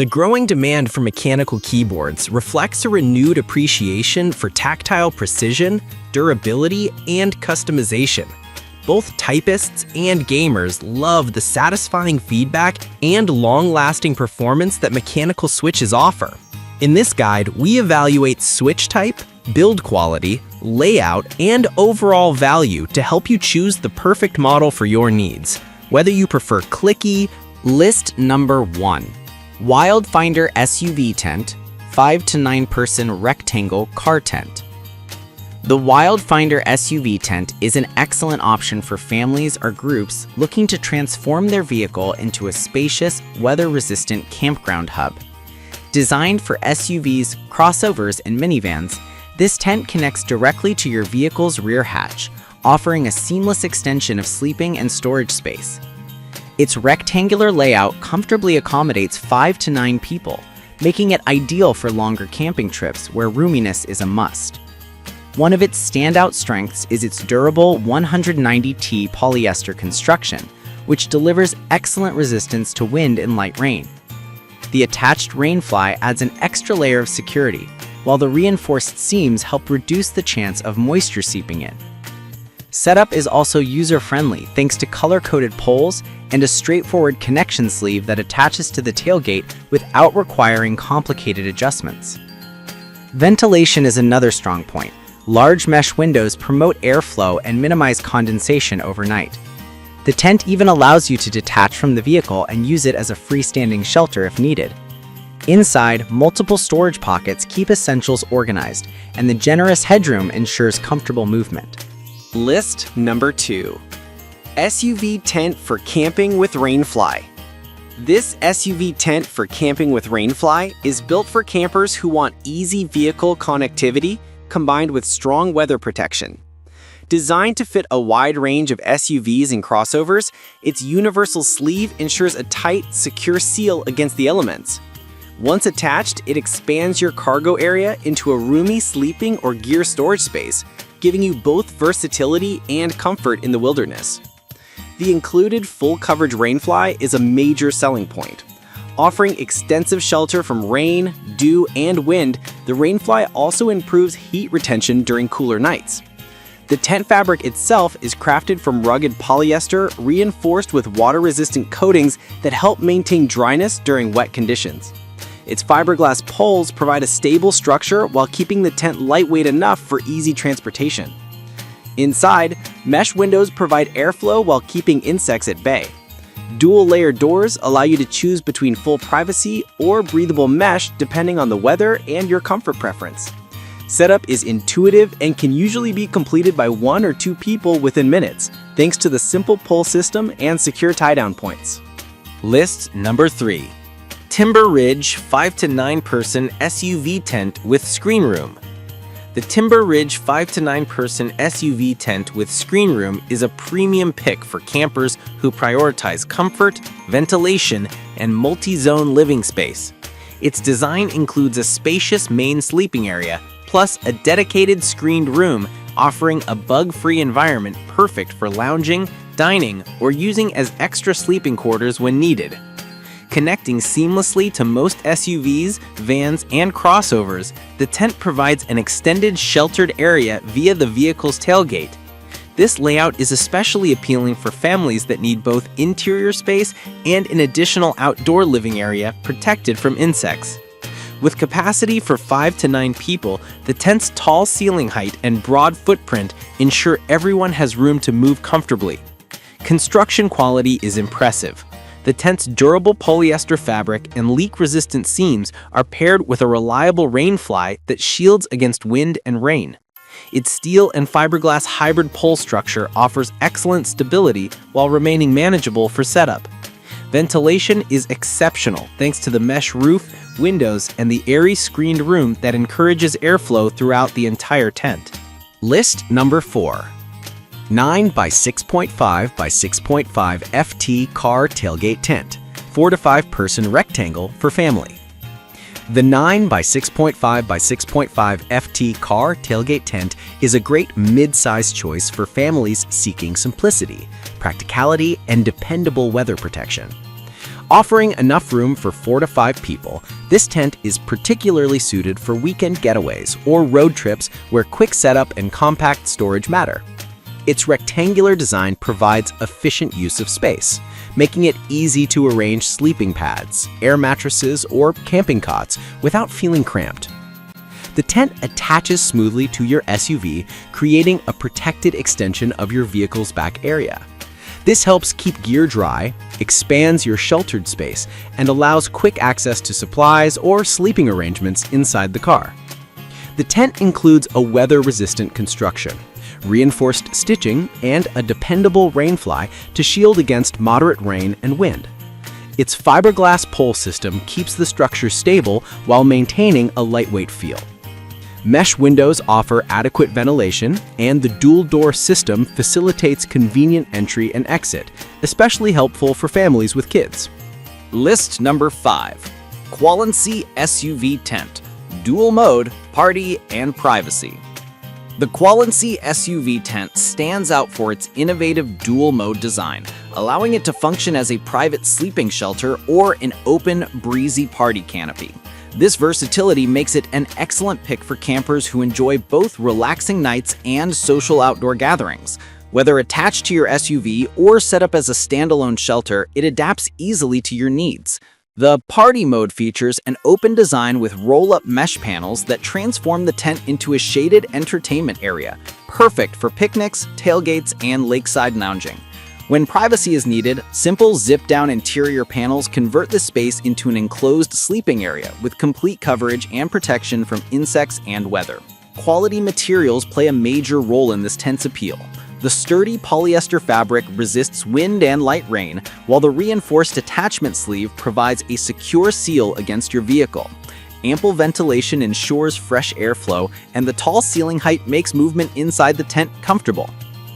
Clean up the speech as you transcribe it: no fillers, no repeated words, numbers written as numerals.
The growing demand for mechanical keyboards reflects a renewed appreciation for tactile precision, durability, and customization. Both typists and gamers love the satisfying feedback and long-lasting performance that mechanical switches offer. In this guide, we evaluate switch type, build quality, layout, and overall value to help you choose the perfect model for your needs, whether you prefer clicky. List number 1. Wildfinder SUV tent, 5 to 9 person rectangle car tent. The Wildfinder SUV tent is an excellent option for families or groups looking to transform their vehicle into a spacious, weather-resistant campground hub. Designed for SUVs, crossovers, and minivans, this tent connects directly to your vehicle's rear hatch, offering a seamless extension of sleeping and storage space. Its rectangular layout comfortably accommodates 5 to 9 people, making it ideal for longer camping trips where roominess is a must. One of its standout strengths is its durable 190T polyester construction, which delivers excellent resistance to wind and light rain. The attached rainfly adds an extra layer of security, while the reinforced seams help reduce the chance of moisture seeping in. Setup is also user-friendly thanks to color-coded poles and a straightforward connection sleeve that attaches to the tailgate without requiring complicated adjustments. Ventilation is another strong point. Large mesh windows promote airflow and minimize condensation overnight. The tent even allows you to detach from the vehicle and use it as a freestanding shelter if needed. Inside, multiple storage pockets keep essentials organized, and the generous headroom ensures comfortable movement. List number 2. SUV tent for camping with rainfly. This SUV tent for camping with rainfly is built for campers who want easy vehicle connectivity combined with strong weather protection. Designed to fit a wide range of SUVs and crossovers, its universal sleeve ensures a tight, secure seal against the elements. Once attached, it expands your cargo area into a roomy sleeping or gear storage space, giving you both versatility and comfort in the wilderness. The included full-coverage rainfly is a major selling point. Offering extensive shelter from rain, dew, and wind, the rainfly also improves heat retention during cooler nights. The tent fabric itself is crafted from rugged polyester reinforced with water-resistant coatings that help maintain dryness during wet conditions. Its fiberglass poles provide a stable structure while keeping the tent lightweight enough for easy transportation. Inside, mesh windows provide airflow while keeping insects at bay. Dual-layer doors allow you to choose between full privacy or breathable mesh depending on the weather and your comfort preference. Setup is intuitive and can usually be completed by 1 or 2 people within minutes, thanks to the simple pull system and secure tie-down points. List number 3. Timber Ridge 5 to 9 person SUV tent with screen room. The Timber Ridge 5 to 9 person SUV tent with screen room is a premium pick for campers who prioritize comfort, ventilation, and multi-zone living space. Its design includes a spacious main sleeping area, plus a dedicated screened room offering a bug-free environment perfect for lounging, dining, or using as extra sleeping quarters when needed. Connecting seamlessly to most SUVs, vans, and crossovers, the tent provides an extended sheltered area via the vehicle's tailgate. This layout is especially appealing for families that need both interior space and an additional outdoor living area protected from insects. With capacity for 5 to 9 people, the tent's tall ceiling height and broad footprint ensure everyone has room to move comfortably. Construction quality is impressive. The tent's durable polyester fabric and leak-resistant seams are paired with a reliable rainfly that shields against wind and rain. Its steel and fiberglass hybrid pole structure offers excellent stability while remaining manageable for setup. Ventilation is exceptional thanks to the mesh roof, windows, and the airy screened room that encourages airflow throughout the entire tent. List number 4. 9 by 6.5 by 6.5 FT car tailgate tent, 4 to 5 person rectangle for family. The 9 by 6.5 by 6.5 FT car tailgate tent is a great mid-size choice for families seeking simplicity, practicality, and dependable weather protection. Offering enough room for 4 to 5 people, this tent is particularly suited for weekend getaways or road trips where quick setup and compact storage matter. Its rectangular design provides efficient use of space, making it easy to arrange sleeping pads, air mattresses, or camping cots without feeling cramped. The tent attaches smoothly to your SUV, creating a protected extension of your vehicle's back area. This helps keep gear dry, expands your sheltered space, and allows quick access to supplies or sleeping arrangements inside the car. The tent includes a weather-resistant construction, reinforced stitching, and a dependable rainfly to shield against moderate rain and wind. Its fiberglass pole system keeps the structure stable while maintaining a lightweight feel. Mesh windows offer adequate ventilation, and the dual-door system facilitates convenient entry and exit, especially helpful for families with kids. List number 5. Qualency SUV Tent. Dual mode, party, and privacy. The Qualency SUV tent stands out for its innovative dual-mode design, allowing it to function as a private sleeping shelter or an open, breezy party canopy. This versatility makes it an excellent pick for campers who enjoy both relaxing nights and social outdoor gatherings. Whether attached to your SUV or set up as a standalone shelter, it adapts easily to your needs. The party mode features an open design with roll-up mesh panels that transform the tent into a shaded entertainment area, perfect for picnics, tailgates, and lakeside lounging. When privacy is needed, simple zip-down interior panels convert the space into an enclosed sleeping area with complete coverage and protection from insects and weather. Quality materials play a major role in this tent's appeal. The sturdy polyester fabric resists wind and light rain, while the reinforced attachment sleeve provides a secure seal against your vehicle. Ample ventilation ensures fresh airflow, and the tall ceiling height makes movement inside the tent comfortable.